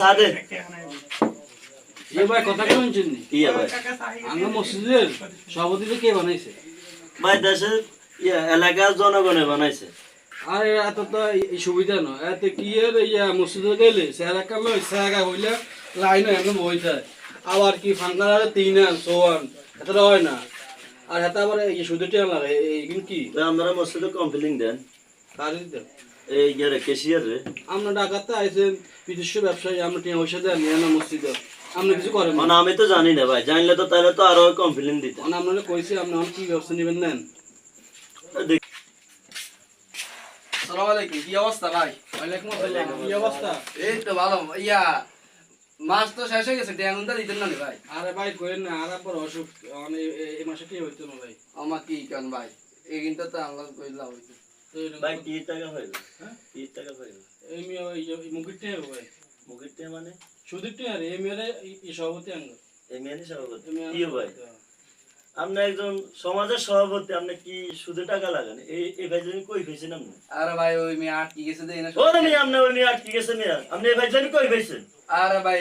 সাদে এ ভাই কথা কেমন চিনি কি ভাই আমরা মসজিদের সভাপতি কে বানাইছে? ভাই দেশের এলাকার জনগণে বানাইছে। আরে এত তো এই সুবিধা নয় এত কি এর মসজিদে গেলে সেরা কালো সেরা হইলে লাইন একদম বই যায় আবার কি ফাঙ্কা তিন আন সোয়ান এতটা হয় না আর এত আবার এই সুদটি লাগে এইগুলো কি আমরা মসজিদে কমপ্লেইন দেন কাজে দেন এই গেরে কেশিয়ার রে আমরা ঢাকাতে আইছেন বিদেশি ব্যবসায়ী আমরা টিয়া পয়সা দেন না মসজিদে আমরা কিছু করেন মানে আমি তো জানি না ভাই, জানলে তো তাহলে তো আরো কমপ্লেইন দিতে। মানে আপনারা কইছি আপনারা কি ব্যবস্থা নেবেন নেন। আসসালামু আলাইকুম, কি অবস্থা ভাই? ওয়ালাইকুম আসসালাম, কি অবস্থা? এই তো ভালো। মাস তো শেষ হয়ে গেছে, টেঙ্গুনটা দিতেন না নি ভাই? আরে ভাই কইেন না, আর পর অসুখ মানে এই মাসে কি হইতো না ভাই। আমার কি কেন ভাই, এই কিন্তু তো আল্লাহ কইলা হইতো। ভাই কি টাকা পাইলো? হ্যাঁ কি টাকা পাইলো? এই মি ওই মুকিটে ভাই, মুকিটে মানে সুদিটে আর এই মেরে এই সভাপতি আঙ্গ এই মেনে সভাপতি কি ভাই? আপনি একজন সমাজের সভাপতি, আপনি কি সুদে টাকা লাগান? এই ভাই জানি কই পাইছেন আপনি? আরে ভাই ওই মেয়ে আটকে গেছে দেই না। ওরে মেয়ে আপনি ওই মেয়ে আটকে গেছে মেয়ে, আপনি এই ভাই জানি কই পাইছেন? আরে ভাই